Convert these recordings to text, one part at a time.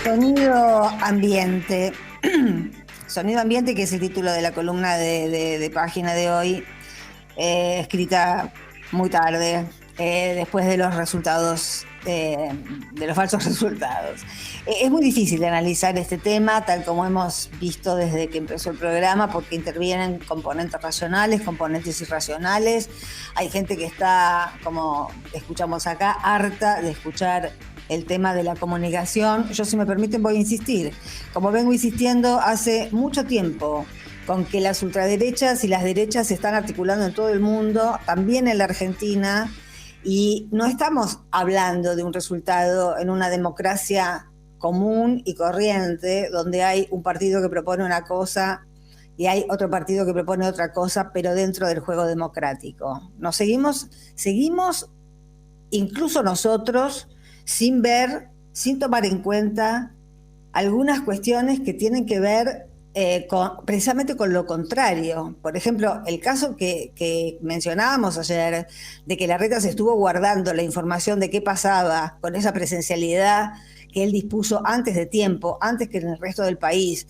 Sonido ambiente. Sonido ambiente, que es el título de la columna de página de hoy, escrita muy tarde, después de los resultados, de los falsos resultados. Es muy difícil de analizar este tema, tal como hemos visto desde que empezó el programa, porque intervienen componentes racionales, componentes irracionales. Hay gente que está, como escuchamos acá, harta de escuchar el tema de la comunicación. Yo, si me permiten, voy a insistir. Como vengo insistiendo hace mucho tiempo, con que las ultraderechas y las derechas se están articulando en todo el mundo, también en la Argentina, y no estamos hablando de un resultado en una democracia común y corriente, donde hay un partido que propone una cosa y hay otro partido que propone otra cosa, pero dentro del juego democrático. Nos seguimos incluso nosotros, sin ver, sin tomar en cuenta algunas cuestiones que tienen que ver precisamente con lo contrario. Por ejemplo, el caso que mencionábamos ayer, de que Larreta se estuvo guardando la información de qué pasaba con esa presencialidad que él dispuso antes de tiempo, antes que en el resto del país,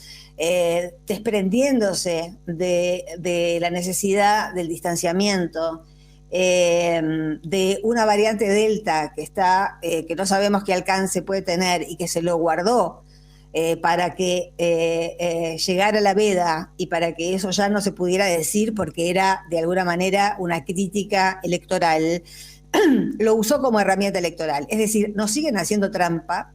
desprendiéndose de la necesidad del distanciamiento, de una variante Delta que no sabemos qué alcance puede tener y que se lo guardó para que llegara la veda y para que eso ya no se pudiera decir porque era de alguna manera una crítica electoral, lo usó como herramienta electoral. Es decir, nos siguen haciendo trampa.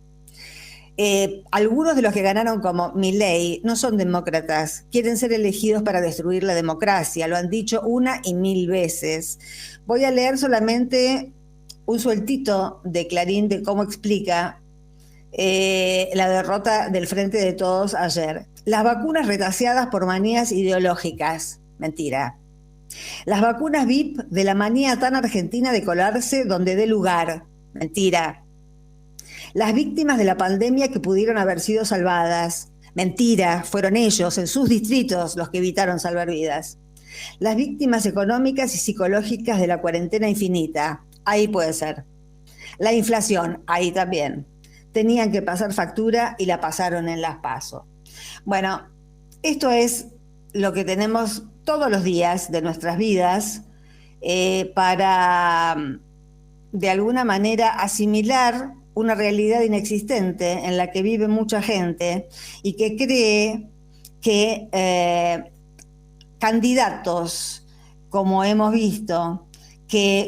Algunos de los que ganaron como Milei no son demócratas, quieren ser elegidos para destruir la democracia, lo han dicho una y mil veces. Voy a leer solamente un sueltito de Clarín de cómo explica la derrota del Frente de Todos ayer. Las vacunas retaseadas por manías ideológicas. Mentira. Las vacunas VIP de la manía tan argentina de colarse donde dé lugar. Mentira. Las víctimas de la pandemia que pudieron haber sido salvadas. Mentira, fueron ellos, en sus distritos, los que evitaron salvar vidas. Las víctimas económicas y psicológicas de la cuarentena infinita. Ahí puede ser. La inflación, ahí también. Tenían que pasar factura y la pasaron en las PASO. Bueno, esto es lo que tenemos todos los días de nuestras vidas para, de alguna manera, asimilar una realidad inexistente en la que vive mucha gente y que cree que candidatos, como hemos visto,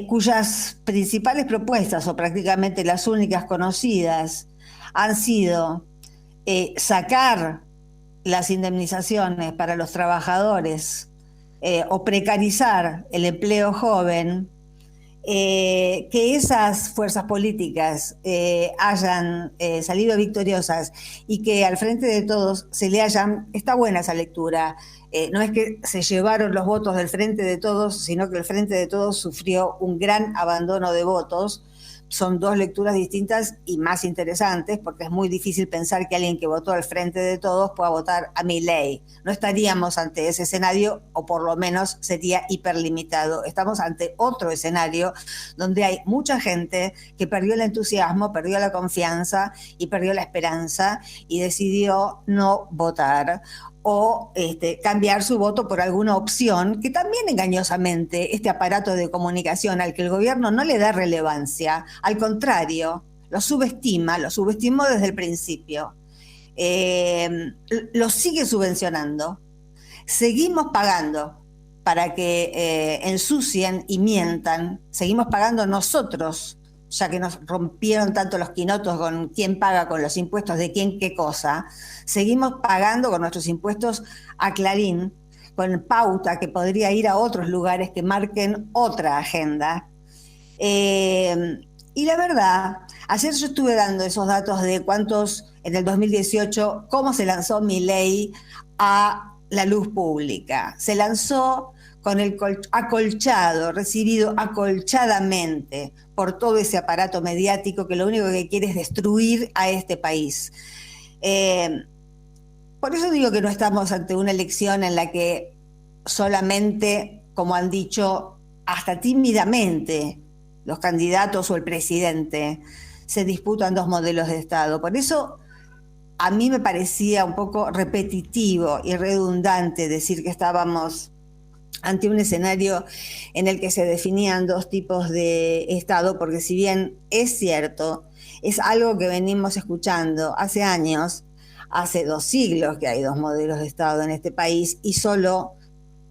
cuyas principales propuestas, o prácticamente las únicas conocidas, han sido sacar las indemnizaciones para los trabajadores o precarizar el empleo joven, que esas fuerzas políticas hayan salido victoriosas y que al Frente de Todos se le hayan, está buena esa lectura, no es que se llevaron los votos del Frente de Todos, sino que el Frente de Todos sufrió un gran abandono de votos. Son dos lecturas distintas y más interesantes, porque es muy difícil pensar que alguien que votó al Frente de Todos pueda votar a Milei. No estaríamos ante ese escenario, o por lo menos sería hiperlimitado. Estamos ante otro escenario donde hay mucha gente que perdió el entusiasmo, perdió la confianza y perdió la esperanza y decidió no votar o cambiar su voto por alguna opción que también engañosamente este aparato de comunicación al que el gobierno no le da relevancia, al contrario, lo subestimó desde el principio, lo sigue subvencionando, seguimos pagando para que ensucien y mientan, seguimos pagando nosotros, ya que nos rompieron tanto los quinotos con quién paga con los impuestos de quién qué cosa, seguimos pagando con nuestros impuestos a Clarín, con pauta que podría ir a otros lugares que marquen otra agenda. Y la verdad, ayer yo estuve dando esos datos de cuántos en el 2018, cómo se lanzó Milei a la luz pública. Se lanzó con el acolchado, recibido acolchadamente por todo ese aparato mediático que lo único que quiere es destruir a este país. Por eso digo que no estamos ante una elección en la que solamente, como han dicho hasta tímidamente los candidatos o el presidente, se disputan dos modelos de Estado. Por eso a mí me parecía un poco repetitivo y redundante decir que estábamos ante un escenario en el que se definían dos tipos de Estado, porque si bien es cierto, es algo que venimos escuchando hace años, hace 2 siglos que hay dos modelos de Estado en este país y solo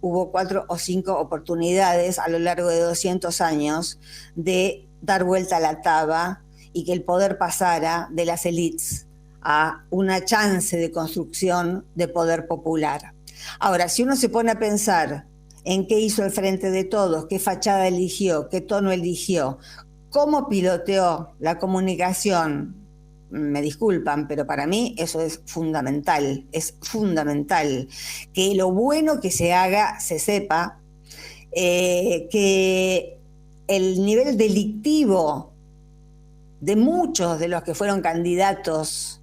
hubo 4 o 5 oportunidades a lo largo de 200 años de dar vuelta a la taba y que el poder pasara de las élites a una chance de construcción de poder popular. Ahora, si uno se pone a pensar en qué hizo el Frente de Todos, qué fachada eligió, qué tono eligió, cómo piloteó la comunicación, me disculpan, pero para mí eso es fundamental que lo bueno que se haga se sepa, que el nivel delictivo de muchos de los que fueron candidatos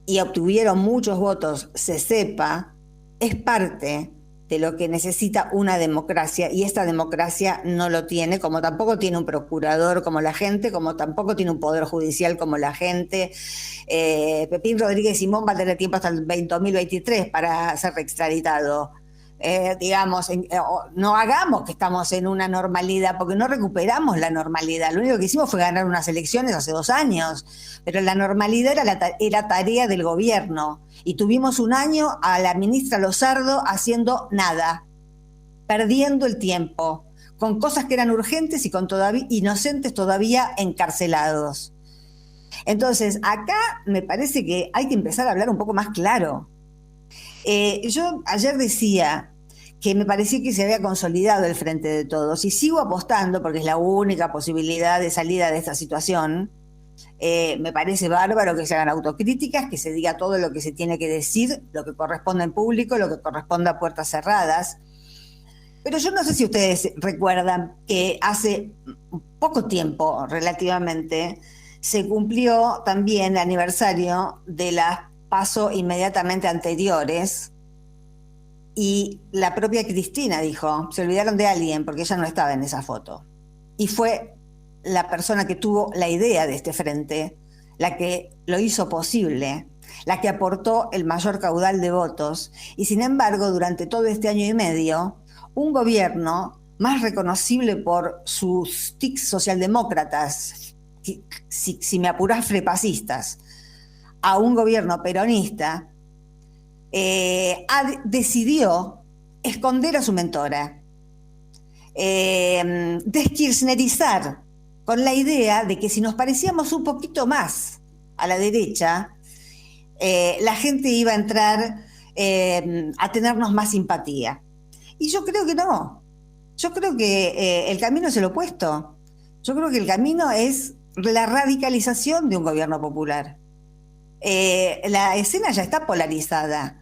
y obtuvieron muchos votos se sepa, es parte de lo que necesita una democracia, y esta democracia no lo tiene, como tampoco tiene un procurador como la gente, como tampoco tiene un poder judicial como la gente. Pepín Rodríguez Simón va a tener tiempo hasta el 2023 para ser extraditado. Digamos, no hagamos que estamos en una normalidad, porque no recuperamos la normalidad. Lo único que hicimos fue ganar unas elecciones hace 2 años, pero la normalidad era tarea del gobierno. Y tuvimos un año a la ministra Lozardo haciendo nada, perdiendo el tiempo, con cosas que eran urgentes y con inocentes todavía encarcelados. Entonces, acá me parece que hay que empezar a hablar un poco más claro. Yo ayer decía que me parecía que se había consolidado el Frente de Todos y sigo apostando porque es la única posibilidad de salida de esta situación. Me parece bárbaro que se hagan autocríticas, que se diga todo lo que se tiene que decir, lo que corresponde en público, lo que corresponde a puertas cerradas. Pero yo no sé si ustedes recuerdan que hace poco tiempo, relativamente, se cumplió también el aniversario de las PASO inmediatamente anteriores, y la propia Cristina dijo, se olvidaron de alguien porque ella no estaba en esa foto. Y fue la persona que tuvo la idea de este frente, la que lo hizo posible, la que aportó el mayor caudal de votos. Y sin embargo, durante todo este año y medio, un gobierno más reconocible por sus tics socialdemócratas, si me apurás frepacistas, a un gobierno peronista, decidió esconder a su mentora, deskirchnerizar, con la idea de que si nos parecíamos un poquito más a la derecha, la gente iba a entrar a tenernos más simpatía. Y yo creo que no. Yo creo que el camino es el opuesto. Yo creo que el camino es la radicalización de un gobierno popular. La escena ya está polarizada.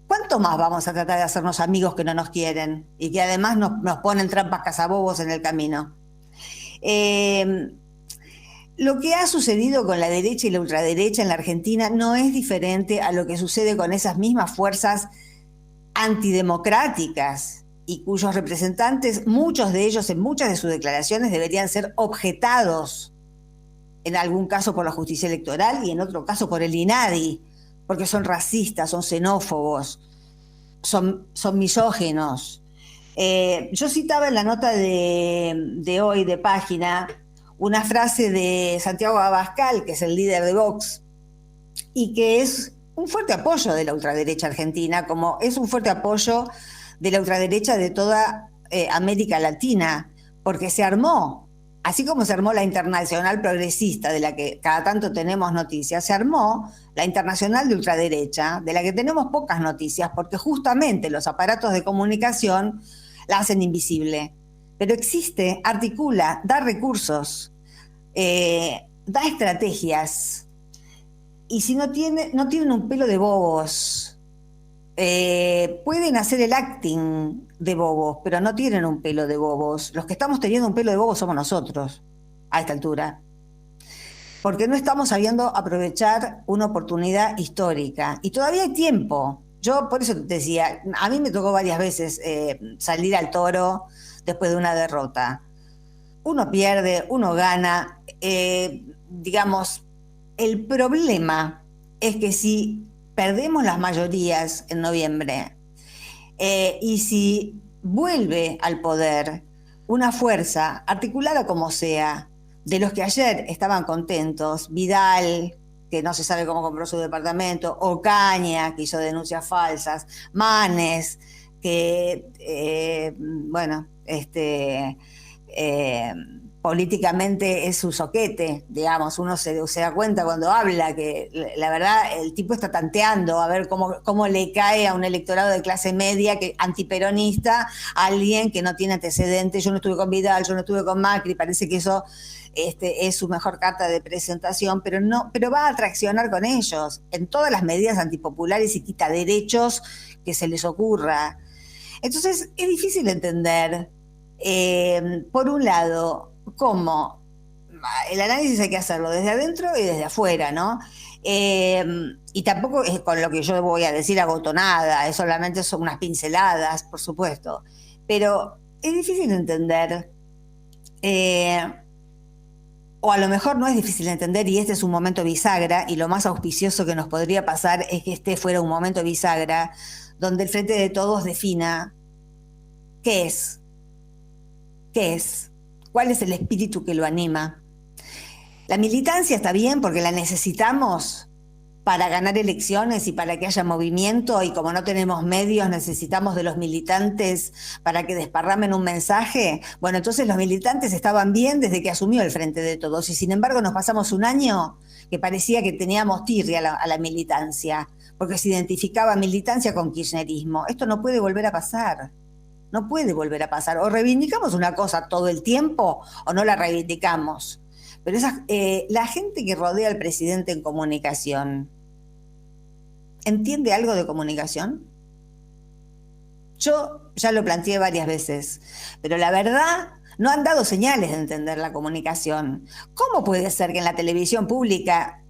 ¿Cuánto más vamos a tratar de hacernos amigos que no nos quieren y que además nos ponen trampas cazabobos en el camino? Lo que ha sucedido con la derecha y la ultraderecha en la Argentina no es diferente a lo que sucede con esas mismas fuerzas antidemocráticas y cuyos representantes, muchos de ellos en muchas de sus declaraciones, deberían ser objetados, en algún caso por la justicia electoral y en otro caso por el INADI, porque son racistas, son xenófobos, son misóginos. Yo citaba en la nota de hoy de Página una frase de Santiago Abascal, que es el líder de Vox, y que es un fuerte apoyo de la ultraderecha argentina, como es un fuerte apoyo de la ultraderecha de toda América Latina, porque se armó, así como se armó la Internacional Progresista, de la que cada tanto tenemos noticias, se armó la Internacional de Ultraderecha, de la que tenemos pocas noticias, porque justamente los aparatos de comunicación la hacen invisible. Pero existe, articula, da recursos, da estrategias, y si no tienen un pelo de bobos. Pueden hacer el acting de bobos, pero no tienen un pelo de bobos. Los que estamos teniendo un pelo de bobos somos nosotros, a esta altura. Porque no estamos sabiendo aprovechar una oportunidad histórica. Y todavía hay tiempo. Yo por eso te decía, a mí me tocó varias veces salir al toro después de una derrota. Uno pierde, uno gana. Digamos, el problema es que si perdemos las mayorías en noviembre, y si vuelve al poder una fuerza, articulada como sea, de los que ayer estaban contentos, Vidal, que no se sabe cómo compró su departamento, Ocaña, que hizo denuncias falsas, Manes, que, eh, políticamente es su soquete, digamos, uno se da cuenta cuando habla que la verdad el tipo está tanteando a ver cómo le cae a un electorado de clase media que antiperonista a alguien que no tiene antecedentes. Yo no estuve con Vidal, yo no estuve con Macri, parece que eso es su mejor carta de presentación, pero va a traccionar con ellos en todas las medidas antipopulares y quita derechos que se les ocurra. Entonces es difícil entender, por un lado, cómo el análisis hay que hacerlo desde adentro y desde afuera, ¿no? Y tampoco es con lo que yo voy a decir agotonada, solamente son unas pinceladas, por supuesto. Pero es difícil entender, o a lo mejor no es difícil entender y este es un momento bisagra, y lo más auspicioso que nos podría pasar es que este fuera un momento bisagra donde el Frente de Todos defina qué es, cuál es el espíritu que lo anima. La militancia está bien porque la necesitamos para ganar elecciones y para que haya movimiento, y como no tenemos medios necesitamos de los militantes para que desparramen un mensaje. Bueno, entonces los militantes estaban bien desde que asumió el Frente de Todos, y sin embargo nos pasamos un año que parecía que teníamos tirria a la militancia, porque se identificaba militancia con kirchnerismo. Esto no puede volver a pasar. No puede volver a pasar. O reivindicamos una cosa todo el tiempo o no la reivindicamos. Pero la gente que rodea al presidente en comunicación, ¿entiende algo de comunicación? Yo ya lo planteé varias veces, pero la verdad no han dado señales de entender la comunicación. ¿Cómo puede ser que en la televisión pública,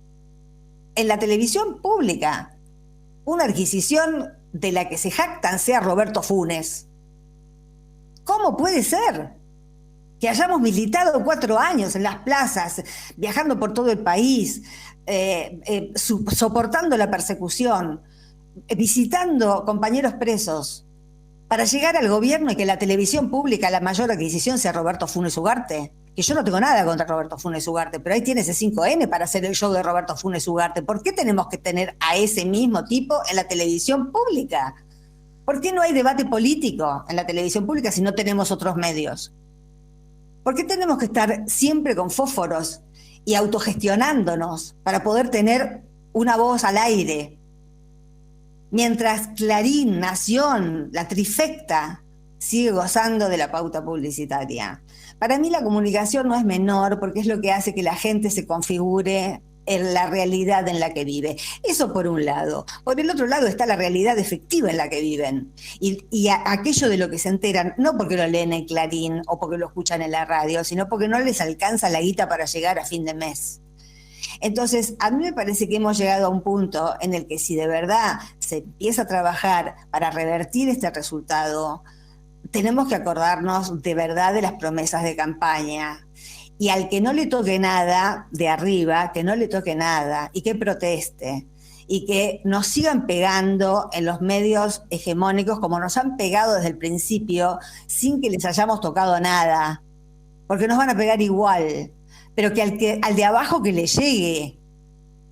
una adquisición de la que se jactan sea Roberto Funes? ¿Cómo puede ser que hayamos militado 4 años en las plazas, viajando por todo el país, soportando la persecución, visitando compañeros presos, para llegar al gobierno y que la televisión pública, la mayor adquisición, sea Roberto Funes Ugarte? Que yo no tengo nada contra Roberto Funes Ugarte, pero ahí tiene ese 5N para hacer el show de Roberto Funes Ugarte. ¿Por qué tenemos que tener a ese mismo tipo en la televisión pública? ¿Por qué no hay debate político en la televisión pública si no tenemos otros medios? ¿Por qué tenemos que estar siempre con fósforos y autogestionándonos para poder tener una voz al aire? Mientras Clarín, Nación, la trifecta sigue gozando de la pauta publicitaria. Para mí la comunicación no es menor porque es lo que hace que la gente se configure en la realidad en la que vive. Eso por un lado. Por el otro lado está la realidad efectiva en la que viven. Y aquello de lo que se enteran, no porque lo leen en Clarín o porque lo escuchan en la radio, sino porque no les alcanza la guita para llegar a fin de mes. Entonces, a mí me parece que hemos llegado a un punto en el que si de verdad se empieza a trabajar para revertir este resultado, tenemos que acordarnos de verdad de las promesas de campaña. Y al que no le toque nada de arriba, que no le toque nada y que proteste. Y que nos sigan pegando en los medios hegemónicos como nos han pegado desde el principio sin que les hayamos tocado nada. Porque nos van a pegar igual. Pero que al de abajo que le llegue,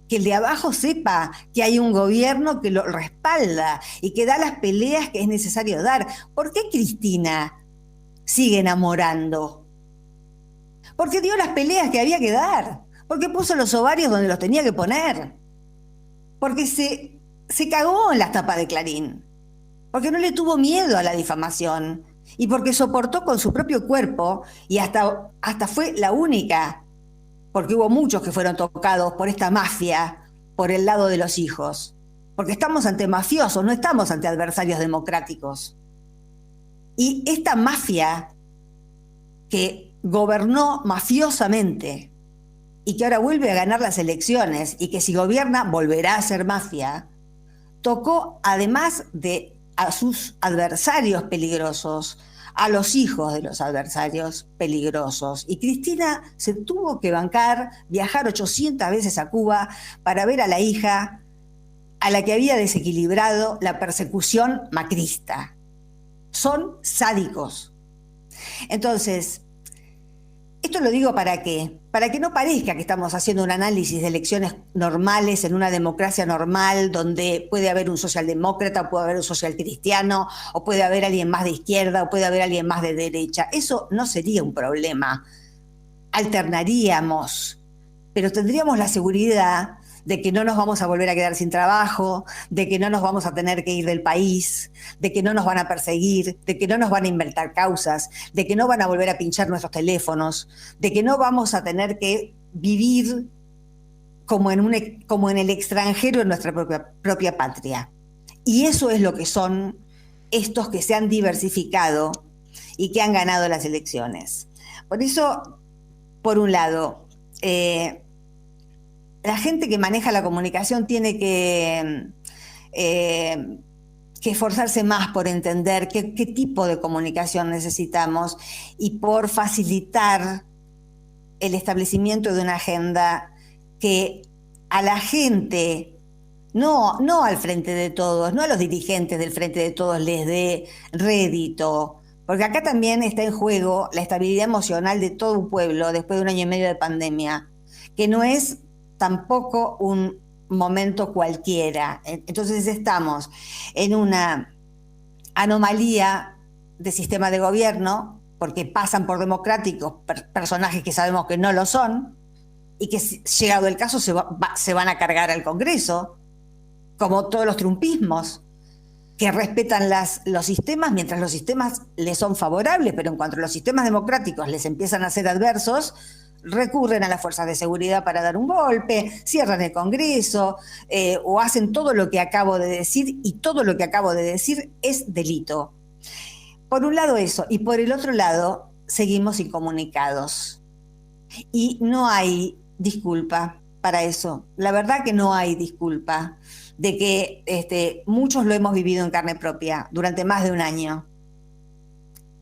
que el de abajo sepa que hay un gobierno que lo respalda y que da las peleas que es necesario dar. ¿Por qué Cristina sigue enamorando? Porque dio las peleas que había que dar, porque puso los ovarios donde los tenía que poner, porque se cagó en las tapas de Clarín, porque no le tuvo miedo a la difamación y porque soportó con su propio cuerpo y hasta fue la única, porque hubo muchos que fueron tocados por esta mafia por el lado de los hijos, porque estamos ante mafiosos, no estamos ante adversarios democráticos. Y esta mafia que gobernó mafiosamente y que ahora vuelve a ganar las elecciones y que si gobierna volverá a ser mafia, tocó además de a sus adversarios peligrosos, a los hijos de los adversarios peligrosos. Y Cristina se tuvo que bancar, viajar 800 veces a Cuba para ver a la hija a la que había desequilibrado la persecución macrista. Son sádicos. Entonces, esto lo digo ¿para qué? Para que no parezca que estamos haciendo un análisis de elecciones normales en una democracia normal donde puede haber un socialdemócrata, o puede haber un socialcristiano, o puede haber alguien más de izquierda, o puede haber alguien más de derecha. Eso no sería un problema. Alternaríamos, pero tendríamos la seguridad de que no nos vamos a volver a quedar sin trabajo, de que no nos vamos a tener que ir del país, de que no nos van a perseguir, de que no nos van a inventar causas, de que no van a volver a pinchar nuestros teléfonos, de que no vamos a tener que vivir como en el extranjero en nuestra propia patria. Y eso es lo que son estos que se han diversificado y que han ganado las elecciones. Por eso, por un lado, la gente que maneja la comunicación tiene que esforzarse más por entender qué tipo de comunicación necesitamos y por facilitar el establecimiento de una agenda que a la gente, no al Frente de Todos, no a los dirigentes del Frente de Todos les dé rédito, porque acá también está en juego la estabilidad emocional de todo un pueblo después de 1 año y medio de pandemia, que no es tampoco un momento cualquiera. Entonces estamos en una anomalía de sistema de gobierno, porque pasan por democráticos personajes que sabemos que no lo son, y que llegado el caso se van a cargar al Congreso, como todos los trumpismos, que respetan los sistemas mientras los sistemas les son favorables, pero en cuanto los sistemas democráticos les empiezan a ser adversos, recurren a las fuerzas de seguridad para dar un golpe, cierran el Congreso, o hacen todo lo que acabo de decir, y todo lo que acabo de decir es delito. Por un lado eso, y por el otro lado seguimos incomunicados. Y no hay disculpa para eso. La verdad que no hay disculpa de que muchos lo hemos vivido en carne propia durante más de 1 año.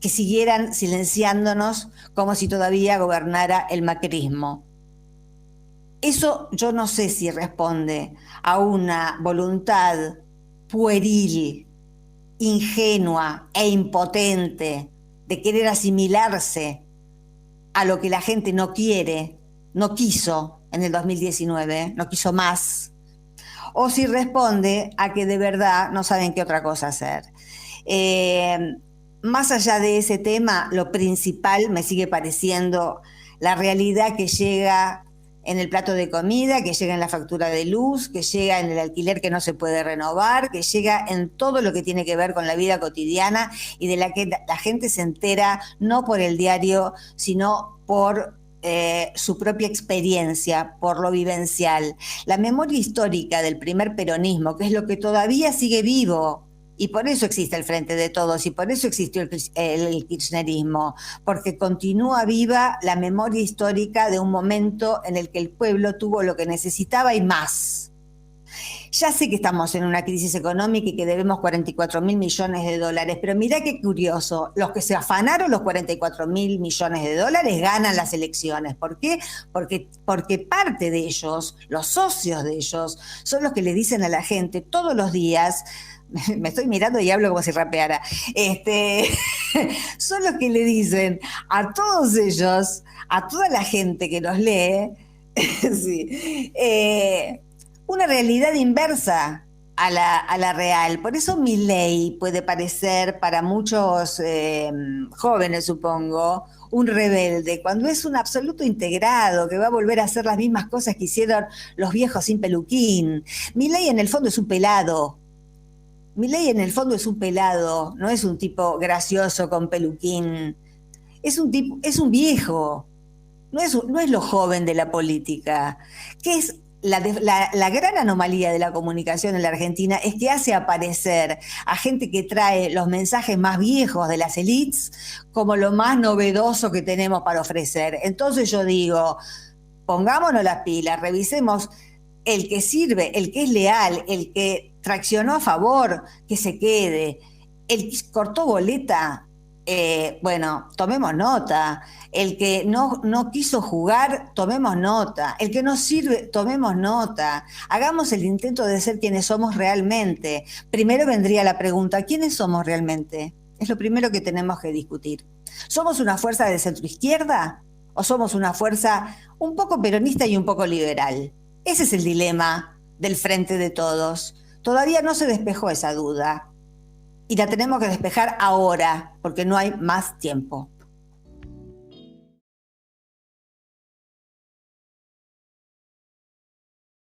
Que siguieran silenciándonos como si todavía gobernara el macrismo. Eso yo no sé si responde a una voluntad pueril, ingenua e impotente de querer asimilarse a lo que la gente no quiere, no quiso en el 2019, no quiso más, o si responde a que de verdad no saben qué otra cosa hacer. Más allá de ese tema, lo principal me sigue pareciendo la realidad que llega en el plato de comida, que llega en la factura de luz, que llega en el alquiler que no se puede renovar, que llega en todo lo que tiene que ver con la vida cotidiana y de la que la gente se entera no por el diario, sino por su propia experiencia, por lo vivencial. La memoria histórica del primer peronismo, que es lo que todavía sigue vivo, y por eso existe el Frente de Todos, y por eso existió el kirchnerismo, porque continúa viva la memoria histórica de un momento en el que el pueblo tuvo lo que necesitaba y más. Ya sé que estamos en una crisis económica y que debemos 44.000 millones de dólares, pero mirá qué curioso, los que se afanaron los 44.000 millones de dólares ganan las elecciones. ¿Por qué? Porque parte de ellos, los socios de ellos, son los que le dicen a la gente todos los días, me estoy mirando y hablo como si rapeara, son los que le dicen a todos ellos, a toda la gente que los lee, sí, una realidad inversa a la real. Por eso Milei puede parecer para muchos jóvenes, supongo, un rebelde, cuando es un absoluto integrado, que va a volver a hacer las mismas cosas que hicieron los viejos sin peluquín. Milei en el fondo es un pelado. Milei en el fondo es un pelado, no es un tipo gracioso con peluquín. Es un viejo. No es lo joven de la política, que es la gran anomalía de la comunicación en la Argentina, es que hace aparecer a gente que trae los mensajes más viejos de las élites como lo más novedoso que tenemos para ofrecer. Entonces yo digo, pongámonos las pilas, revisemos el que sirve, el que es leal, el que traccionó a favor, que se quede. El que cortó boleta, bueno, tomemos nota. El que no quiso jugar, tomemos nota. El que no sirve, tomemos nota. Hagamos el intento de ser quienes somos realmente. Primero vendría la pregunta, ¿quiénes somos realmente? Es lo primero que tenemos que discutir. ¿Somos una fuerza de centroizquierda o somos una fuerza un poco peronista y un poco liberal? Ese es el dilema del Frente de Todos. Todavía no se despejó esa duda y la tenemos que despejar ahora porque no hay más tiempo.